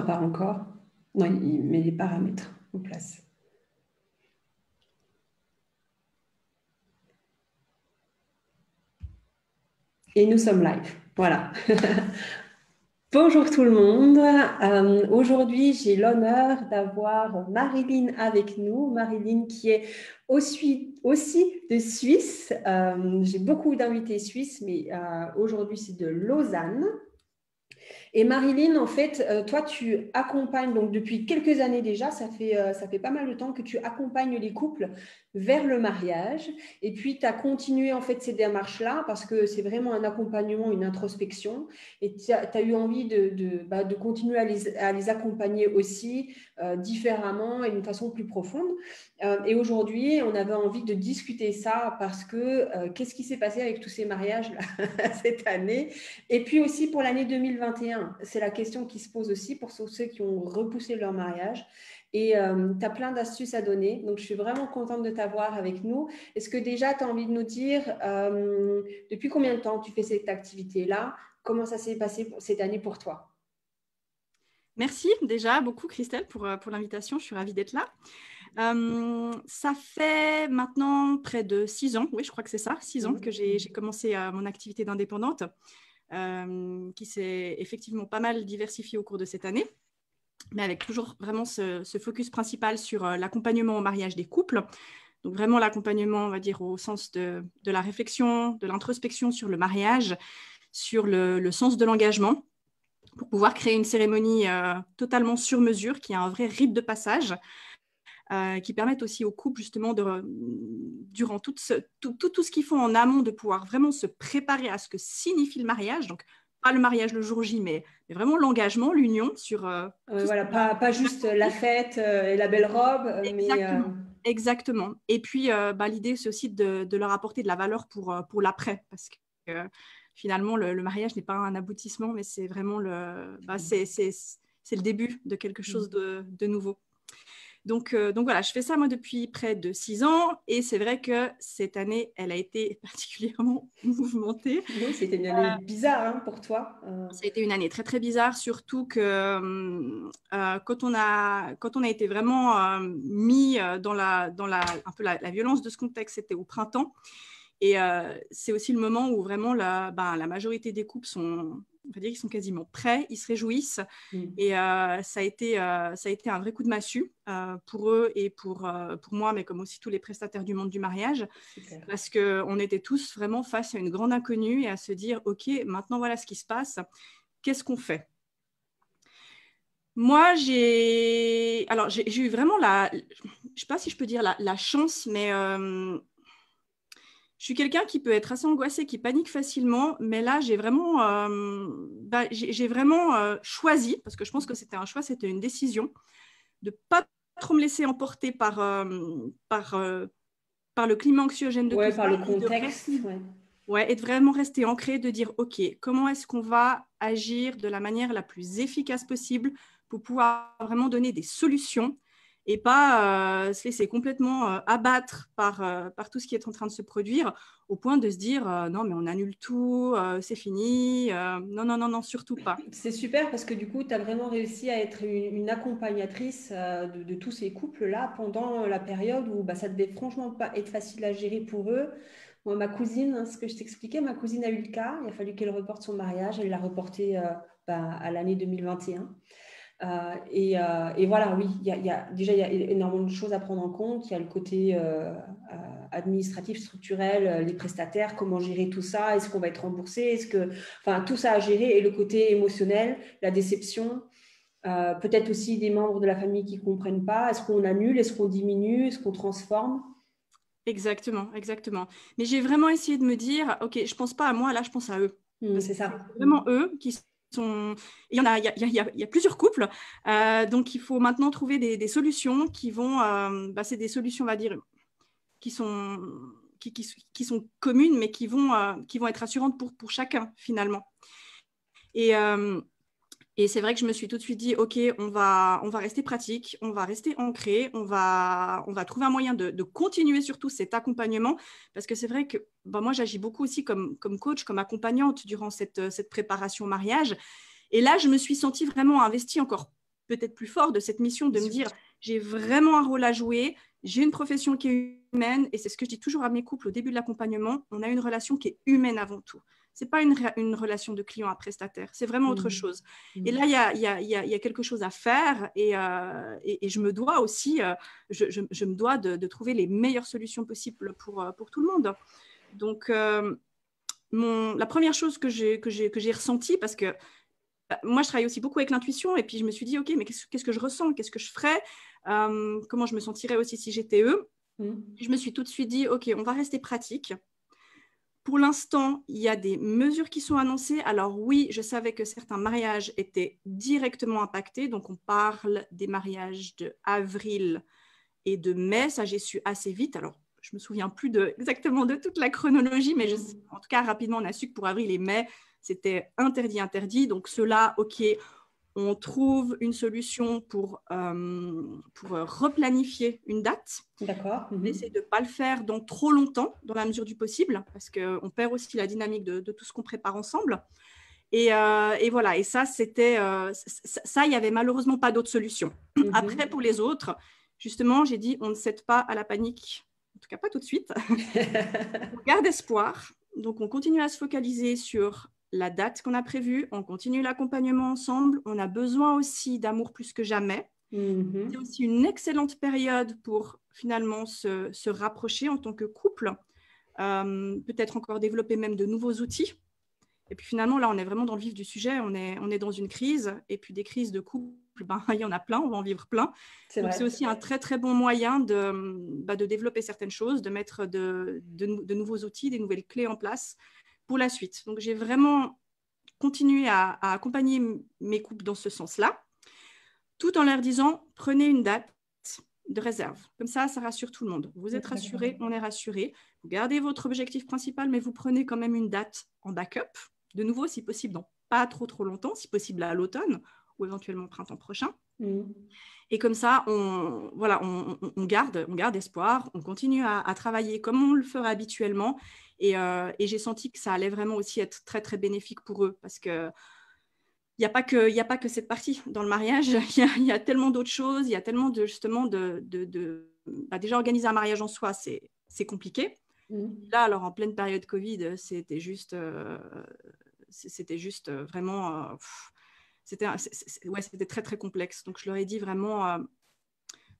Pas encore. Non, il met les paramètres en place. Et nous sommes live. Voilà. Bonjour tout le monde. Aujourd'hui, j'ai l'honneur d'avoir Marilyn avec nous. Marilyn qui est aussi de Suisse. J'ai beaucoup d'invités suisses, mais aujourd'hui, c'est de Lausanne. Et Marilyn, en fait, toi, tu accompagnes, donc depuis quelques années déjà, ça fait pas mal de temps que tu accompagnes les couples vers le mariage. Et puis, tu as continué en fait ces démarches-là parce que c'est vraiment un accompagnement, une introspection. Et tu as eu envie de continuer à les accompagner aussi différemment et d'une façon plus profonde. Et aujourd'hui, on avait envie de discuter ça parce que qu'est-ce qui s'est passé avec tous ces mariages là, cette année? Et puis aussi pour l'année 2021, c'est la question qui se pose aussi pour ceux qui ont repoussé leur mariage. Et tu as plein d'astuces à donner. Donc, je suis vraiment contente de t'avoir avec nous. Est-ce que déjà, tu as envie de nous dire depuis combien de temps tu fais cette activité-là? Comment ça s'est passé cette année pour toi? Merci déjà beaucoup, Christelle, pour l'invitation. Je suis ravie d'être là. Ça fait maintenant près de 6 ans, oui, je crois que c'est ça, 6 ans que j'ai commencé mon activité d'indépendante, qui s'est effectivement pas mal diversifiée au cours de cette année, mais avec toujours vraiment ce focus principal sur l'accompagnement au mariage des couples. Donc vraiment l'accompagnement, on va dire, au sens de la réflexion, de l'introspection sur le mariage, sur le sens de l'engagement, pour pouvoir créer une cérémonie totalement sur mesure, qui a un vrai rite de passage, qui permettent aussi aux couples, justement, durant tout ce qu'ils font en amont, de pouvoir vraiment se préparer à ce que signifie le mariage. Donc, pas le mariage le jour J, mais vraiment l'engagement, l'union sur tout Voilà, pas juste la fête et la belle robe, mais... Exactement. Et puis, l'idée, c'est aussi de leur apporter de la valeur pour l'après, parce que finalement, le mariage n'est pas un aboutissement, mais c'est vraiment c'est le début de quelque chose de nouveau. Donc voilà, je fais ça moi depuis près de 6 ans, et c'est vrai que cette année, elle a été particulièrement mouvementée. Oui, c'était une année bizarre pour toi. Ça a été une année très très bizarre, surtout que quand on a été vraiment mis dans un peu la violence de ce contexte, c'était au printemps. Et c'est aussi le moment où vraiment la majorité des couples on va dire qu'ils sont quasiment prêts, ils se réjouissent. Et ça a été un vrai coup de massue pour eux et pour moi, mais comme aussi tous les prestataires du monde du mariage. Super. Parce qu'on était tous vraiment face à une grande inconnue et à se dire, OK, maintenant voilà ce qui se passe, qu'est-ce qu'on fait? Moi, j'ai eu vraiment je ne sais pas si je peux dire la chance, mais je suis quelqu'un qui peut être assez angoissé, qui panique facilement, mais là, j'ai vraiment choisi, parce que je pense que c'était un choix, c'était une décision, de ne pas trop me laisser emporter par le climat anxiogène de tout ça. Par le contexte. Et de vraiment rester ancré, de dire, OK, comment est-ce qu'on va agir de la manière la plus efficace possible pour pouvoir vraiment donner des solutions et pas se laisser complètement abattre par tout ce qui est en train de se produire, au point de se dire non, mais on annule tout, c'est fini, non, surtout pas. C'est super parce que du coup, tu as vraiment réussi à être une accompagnatrice de tous ces couples-là pendant la période où ça devait franchement pas être facile à gérer pour eux. Moi, ma cousine, ce que je t'expliquais, ma cousine a eu le cas, il a fallu qu'elle reporte son mariage, elle l'a reporté à l'année 2021. Et voilà, oui, déjà, il y a énormément de choses à prendre en compte. Il y a le côté administratif, structurel, les prestataires, comment gérer tout ça, est-ce qu'on va être remboursé, tout ça à gérer, et le côté émotionnel, la déception, peut-être aussi des membres de la famille qui ne comprennent pas, est-ce qu'on annule, est-ce qu'on diminue, est-ce qu'on transforme? Exactement. Mais j'ai vraiment essayé de me dire, OK, je ne pense pas à moi, là, je pense à eux. C'est ça. C'est vraiment eux qui sont... Il y a plusieurs couples, donc il faut maintenant trouver des solutions qui vont... c'est des solutions, on va dire, qui sont communes, mais qui vont être rassurantes pour chacun, finalement. Et c'est vrai que je me suis tout de suite dit, OK, on va rester pratique, on va rester ancré, on va trouver un moyen de continuer surtout cet accompagnement, parce que c'est vrai que moi, j'agis beaucoup aussi comme coach, comme accompagnante durant cette préparation mariage. Et là, je me suis sentie vraiment investie encore peut-être plus fort de cette mission de me dire, j'ai vraiment un rôle à jouer, j'ai une profession qui est humaine, et c'est ce que je dis toujours à mes couples au début de l'accompagnement, on a une relation qui est humaine avant tout. Ce n'est pas une relation de client à prestataire, c'est vraiment autre chose. Et là, il y a quelque chose à faire, et je me dois aussi, je me dois de trouver les meilleures solutions possibles pour tout le monde. Donc, la première chose que j'ai ressentie, parce que moi, je travaille aussi beaucoup avec l'intuition, et puis je me suis dit, OK, mais qu'est-ce que je ressens? Qu'est-ce que je ferais? Comment je me sentirais aussi si j'étais eux? Je me suis tout de suite dit, OK, on va rester pratique. Pour l'instant, il y a des mesures qui sont annoncées. Alors oui, je savais que certains mariages étaient directement impactés. Donc, on parle des mariages d'avril et de mai. Ça, j'ai su assez vite. Alors, je ne me souviens plus exactement de toute la chronologie, mais en tout cas, rapidement, on a su que pour avril et mai, c'était interdit. Donc, cela, OK, on trouve une solution pour replanifier une date. D'accord. On essaie de ne pas le faire dans trop longtemps, dans la mesure du possible, parce qu'on perd aussi la dynamique de tout ce qu'on prépare ensemble. Et voilà, et ça, c'était ça, il n'y avait malheureusement pas d'autre solution. Après, pour les autres, justement, j'ai dit, on ne cède pas à la panique, en tout cas pas tout de suite. On garde espoir, donc on continue à se focaliser sur la date qu'on a prévue, on continue l'accompagnement ensemble, on a besoin aussi d'amour plus que jamais. C'est aussi une excellente période pour finalement se rapprocher en tant que couple, peut-être encore développer même de nouveaux outils. Et puis finalement, là, on est vraiment dans le vif du sujet, on est dans une crise, et puis des crises de couple, il y en a plein, on va en vivre plein. Donc c'est aussi un très très bon moyen de développer certaines choses, de mettre de nouveaux outils, des nouvelles clés en place pour la suite. Donc j'ai vraiment continué à accompagner mes couples dans ce sens-là, tout en leur disant, prenez une date de réserve. Comme ça rassure tout le monde. Vous êtes rassurés, on est rassurés. Vous gardez votre objectif principal, mais vous prenez quand même une date en backup. De nouveau, si possible, dans pas trop longtemps, si possible à l'automne ou éventuellement au printemps prochain. Et comme ça, on garde espoir, on continue à travailler comme on le ferait habituellement. Et j'ai senti que ça allait vraiment aussi être très, très bénéfique pour eux, parce que il n'y a pas que cette partie dans le mariage. Il y a tellement d'autres choses. Il y a tellement justement déjà, organiser un mariage en soi, c'est compliqué. Là, alors, en pleine période Covid, c'était juste vraiment... c'était très, très complexe. Donc, je leur ai dit vraiment...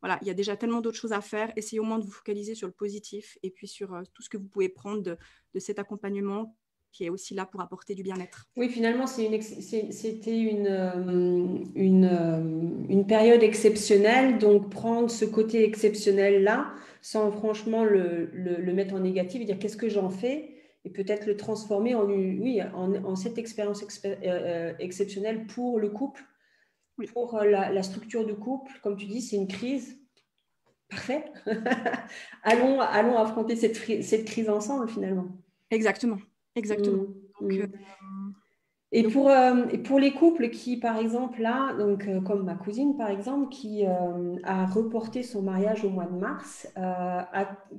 voilà, il y a déjà tellement d'autres choses à faire. Essayez au moins de vous focaliser sur le positif et puis sur tout ce que vous pouvez prendre de cet accompagnement qui est aussi là pour apporter du bien-être. Oui, finalement, c'était une période exceptionnelle, donc prendre ce côté exceptionnel-là, sans franchement le mettre en négatif et dire qu'est-ce que j'en fais, et peut-être le transformer en cette expérience exceptionnelle pour le couple, pour la structure du couple. Comme tu dis, c'est une crise. Parfait. allons affronter cette crise ensemble, finalement. Exactement. Donc, et pour les couples qui, par exemple, là, donc, comme ma cousine, par exemple, qui a reporté son mariage au mois de mars,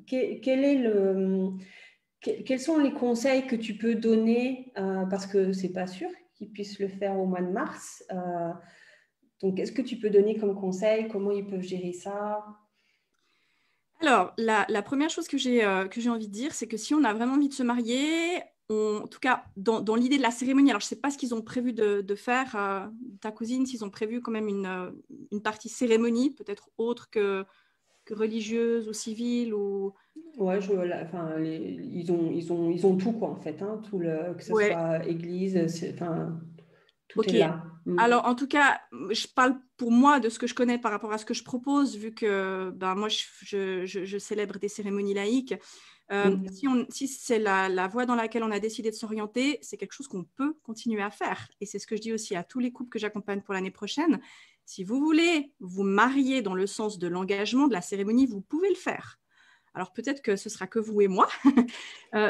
quels sont les conseils que tu peux donner, parce que ce n'est pas sûr qu'ils puissent le faire au mois de mars. Donc, qu'est-ce que tu peux donner comme conseil? Comment ils peuvent gérer ça? Alors, la première chose que j'ai envie de dire, c'est que si on a vraiment envie de se marier, en tout cas, dans l'idée de la cérémonie, alors je ne sais pas ce qu'ils ont prévu de faire, ta cousine, s'ils ont prévu quand même une partie cérémonie, peut-être autre que religieuse ou civile ou... Ouais, ils ont tout, quoi, en fait, hein, que ce soit église, tout est là. Alors, en tout cas, je parle pour moi de ce que je connais par rapport à ce que je propose, vu que moi, je célèbre des cérémonies laïques. Si c'est la voie dans laquelle on a décidé de s'orienter, c'est quelque chose qu'on peut continuer à faire. Et c'est ce que je dis aussi à tous les couples que j'accompagne pour l'année prochaine. Si vous voulez vous marier dans le sens de l'engagement, de la cérémonie, vous pouvez le faire. Alors peut-être que ce sera que vous et moi,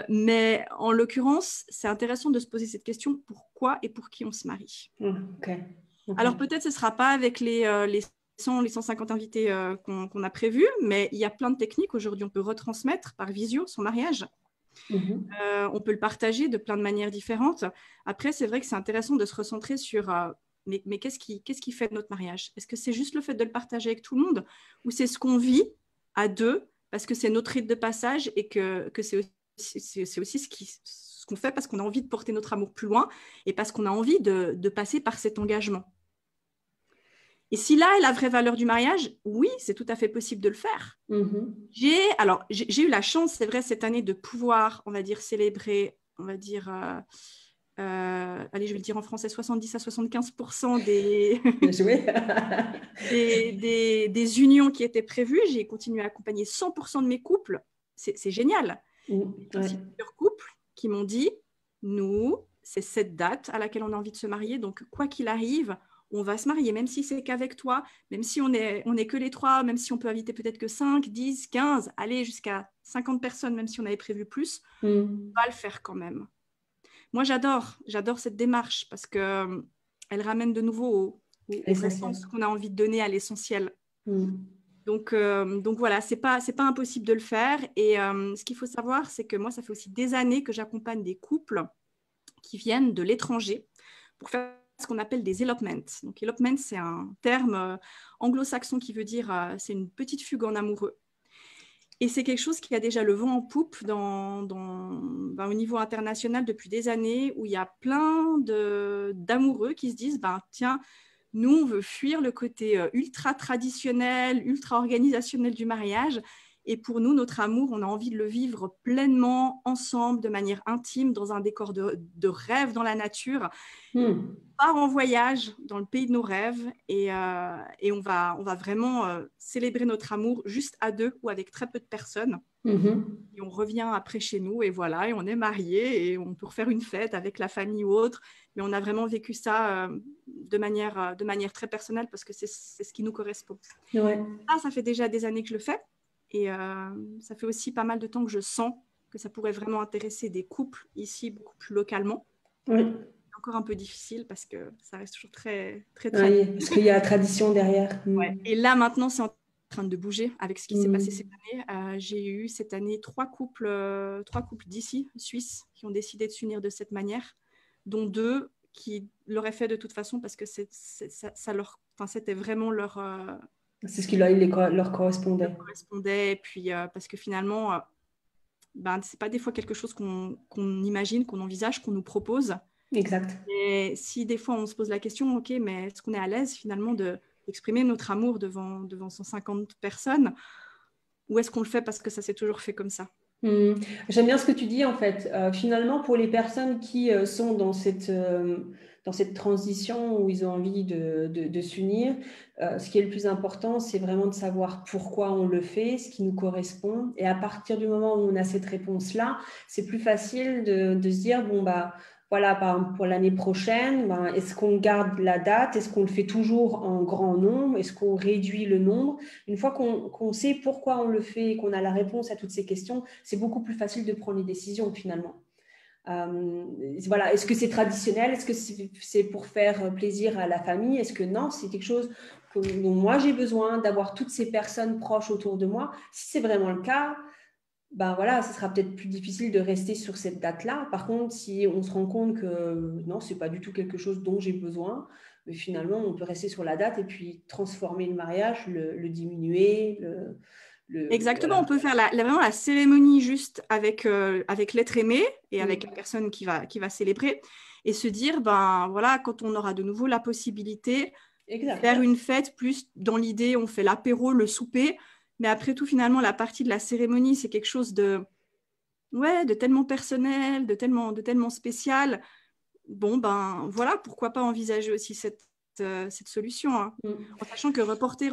mais en l'occurrence, c'est intéressant de se poser cette question, pourquoi et pour qui on se marie. Alors peut-être ce ne sera pas avec les 100, les 150 invités qu'on a prévus, mais il y a plein de techniques. Aujourd'hui, on peut retransmettre par visio son mariage. On peut le partager de plein de manières différentes. Après, c'est vrai que c'est intéressant de se recentrer sur mais qu'est-ce qui fait notre mariage? Est-ce que c'est juste le fait de le partager avec tout le monde ou c'est ce qu'on vit à deux parce que c'est notre rite de passage et que c'est aussi ce qu'on fait parce qu'on a envie de porter notre amour plus loin et parce qu'on a envie de passer par cet engagement. Et si là est la vraie valeur du mariage, oui, c'est tout à fait possible de le faire. J'ai eu la chance, c'est vrai, cette année de pouvoir, on va dire, célébrer, on va dire, allez, je vais le dire en français, 70 à 75% des unions qui étaient prévues. J'ai continué à accompagner 100% de mes couples. C'est génial. Il y a aussi plusieurs couples qui m'ont dit, nous, c'est cette date à laquelle on a envie de se marier, donc quoi qu'il arrive, on va se marier, même si c'est qu'avec toi, même si on est que les trois, même si on peut inviter peut-être que 5, 10, 15, aller jusqu'à 50 personnes, même si on avait prévu plus, on va le faire quand même. Moi, j'adore cette démarche parce qu'elle ramène de nouveau au vrai sens qu'on a envie de donner à l'essentiel. Donc voilà, c'est pas impossible de le faire. Et ce qu'il faut savoir, c'est que moi, ça fait aussi des années que j'accompagne des couples qui viennent de l'étranger pour faire ce qu'on appelle des elopements. Donc, elopement, c'est un terme anglo-saxon qui veut dire c'est une petite fugue en amoureux. Et c'est quelque chose qui a déjà le vent en poupe au niveau international depuis des années, où il y a plein d'amoureux qui se disent, tiens, nous, on veut fuir le côté ultra traditionnel, ultra organisationnel du mariage. Et pour nous, notre amour, on a envie de le vivre pleinement, ensemble, de manière intime, dans un décor de rêve dans la nature. On part en voyage dans le pays de nos rêves et on va vraiment célébrer notre amour juste à deux ou avec très peu de personnes. Et on revient après chez nous et voilà, et on est mariés et on peut refaire une fête avec la famille ou autre. Mais on a vraiment vécu ça de manière très personnelle parce que c'est ce qui nous correspond. Ouais. Ça fait déjà des années que je le fais. Et ça fait aussi pas mal de temps que je sens que ça pourrait vraiment intéresser des couples ici beaucoup plus localement. Oui. C'est encore un peu difficile parce que ça reste toujours très, très Oui, parce qu'il y a la tradition derrière. Ouais. Et là, maintenant, c'est en train de bouger avec ce qui s'est passé cette année. J'ai eu cette année trois couples d'ici, suisses, qui ont décidé de s'unir de cette manière, dont 2 qui l'auraient fait de toute façon parce que c'était vraiment leur... c'est ce qui leur correspondait. Et puis parce que finalement, c'est pas des fois quelque chose qu'on imagine, qu'on envisage, qu'on nous propose. Exact. Et si des fois on se pose la question, ok, mais est-ce qu'on est à l'aise finalement d'exprimer notre amour devant 150 personnes, ou est-ce qu'on le fait parce que ça s'est toujours fait comme ça? J'aime bien ce que tu dis en fait. Finalement, pour les personnes qui sont dans cette transition où ils ont envie de s'unir, ce qui est le plus important, c'est vraiment de savoir pourquoi on le fait, ce qui nous correspond. Et à partir du moment où on a cette réponse-là, c'est plus facile de se dire, bon, voilà, par exemple, pour l'année prochaine, est-ce qu'on garde la date? Est-ce qu'on le fait toujours en grand nombre? Est-ce qu'on réduit le nombre? Une fois qu'on sait pourquoi on le fait et qu'on a la réponse à toutes ces questions, c'est beaucoup plus facile de prendre les décisions finalement. Voilà. Est-ce que c'est traditionnel? Est-ce que c'est pour faire plaisir à la famille? Est-ce que non, c'est quelque chose dont moi j'ai besoin d'avoir toutes ces personnes proches autour de moi? Si c'est vraiment le cas, voilà, ce sera peut-être plus difficile de rester sur cette date-là. Par contre, si on se rend compte que non, c'est pas du tout quelque chose dont j'ai besoin, mais finalement, on peut rester sur la date et puis transformer le mariage, le diminuer. Exactement, Voilà. on peut faire vraiment la cérémonie juste avec l'être aimé et avec la personne qui va célébrer et se dire, voilà, quand on aura de nouveau la possibilité de faire une fête, plus dans l'idée, on fait l'apéro, le souper, mais après tout, finalement, la partie de la cérémonie, c'est quelque chose de tellement personnel, de tellement spécial. Bon, voilà, pourquoi pas envisager aussi cette solution, hein. En sachant que reporter,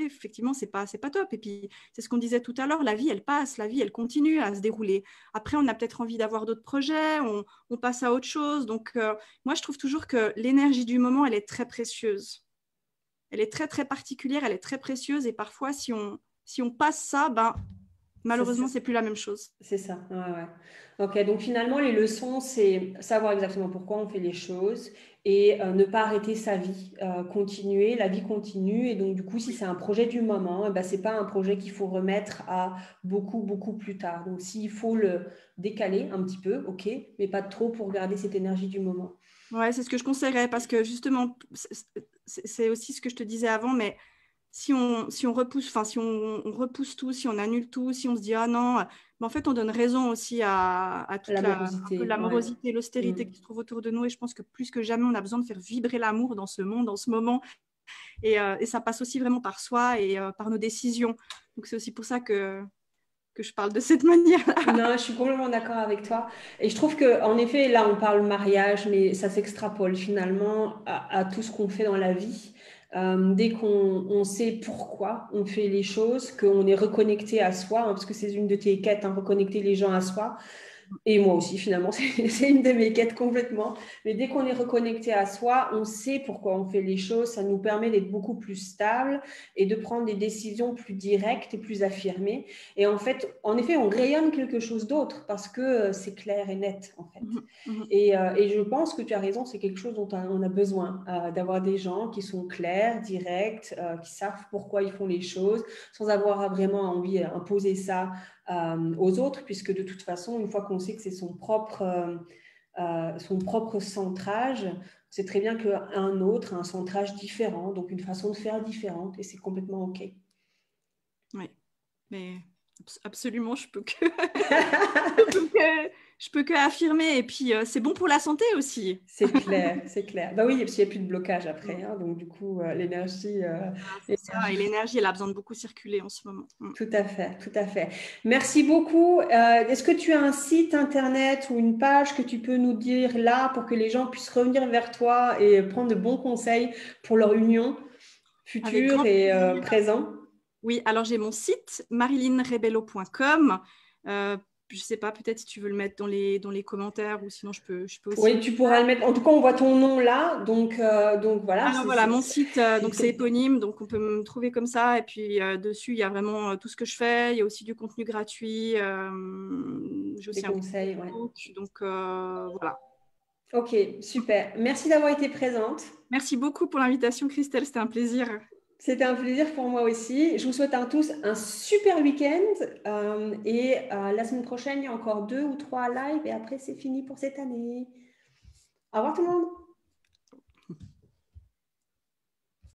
effectivement, c'est pas top. Et puis, c'est ce qu'on disait tout à l'heure, la vie, elle passe, la vie, elle continue à se dérouler. Après, on a peut-être envie d'avoir d'autres projets, on passe à autre chose. Donc, moi, je trouve toujours que l'énergie du moment, elle est très précieuse. Elle est très, très particulière, elle est très précieuse. Et parfois, si on passe ça, malheureusement, c'est plus la même chose. C'est ça, ouais. Ok, donc finalement, les leçons, c'est savoir exactement pourquoi on fait les choses et ne pas arrêter sa vie, continuer, la vie continue. Et donc, du coup, si c'est un projet du moment, ce n'est pas un projet qu'il faut remettre à beaucoup, beaucoup plus tard. Donc, s'il faut le décaler un petit peu, ok, mais pas trop pour garder cette énergie du moment. Ouais, c'est ce que je conseillerais parce que justement, c'est aussi ce que je te disais avant, mais si on repousse, enfin, si on repousse tout, si on annule tout, si on se dit ah non, mais en fait, on donne raison aussi à toute un peu L'amorosité, ouais. l'amorosité, l'austérité qui se trouve autour de nous. Et je pense que plus que jamais, on a besoin de faire vibrer l'amour dans ce monde, en ce moment. Et ça passe aussi vraiment par soi et par nos décisions. Donc, c'est aussi pour ça que je parle de cette manière-là. Non, je suis complètement d'accord avec toi. Et je trouve que, en effet, là, on parle mariage, mais ça s'extrapole finalement à tout ce qu'on fait dans la vie. Dès qu'on sait pourquoi on fait les choses, qu'on est reconnecté à soi, hein, parce que c'est une de tes quêtes, hein, reconnecter les gens à soi. Et moi aussi, finalement, c'est une de mes quêtes complètement. Mais dès qu'on est reconnecté à soi, on sait pourquoi on fait les choses. Ça nous permet d'être beaucoup plus stable et de prendre des décisions plus directes et plus affirmées. Et en effet, on rayonne quelque chose d'autre parce que c'est clair et net, en fait. Et je pense que tu as raison, c'est quelque chose dont on a besoin, d'avoir des gens qui sont clairs, directs, qui savent pourquoi ils font les choses, sans avoir vraiment envie d'imposer ça aux autres, puisque de toute façon, une fois qu'on sait que c'est son propre centrage, c'est très bien qu'un autre a un centrage différent, donc une façon de faire différente, et c'est complètement OK. Oui, mais absolument, je peux que, affirmer. Et puis, c'est bon pour la santé aussi. C'est clair, c'est clair. Bah oui, parce qu'il n'y a plus de blocage après, hein, donc du coup, l'énergie, C'est ça, et l'énergie, elle a besoin de beaucoup circuler en ce moment. tout à fait, tout à fait. Merci beaucoup. Est-ce que tu as un site internet ou une page que tu peux nous dire là pour que les gens puissent revenir vers toi et prendre de bons conseils pour leur union Avec future grand et plaisir. présent? Oui, alors j'ai mon site marilynerebello.com. Je ne sais pas, peut-être si tu veux le mettre dans les commentaires ou sinon je peux aussi. Oui, tu pourras le mettre. En tout cas, on voit ton nom là, donc voilà. Alors voilà, mon site, donc c'est éponyme, donc on peut me trouver comme ça. Et puis dessus, il y a vraiment tout ce que je fais. Il y a aussi du contenu gratuit. J'ai Des aussi un groupe conseils, ouais. Facebook. Donc voilà. Ok, super. Merci d'avoir été présente. Merci beaucoup pour l'invitation, Christelle. C'était un plaisir. C'était un plaisir pour moi aussi. Je vous souhaite à tous un super week-end. Et la semaine prochaine, il y a encore 2 ou 3 lives et après, c'est fini pour cette année. Au revoir tout le monde.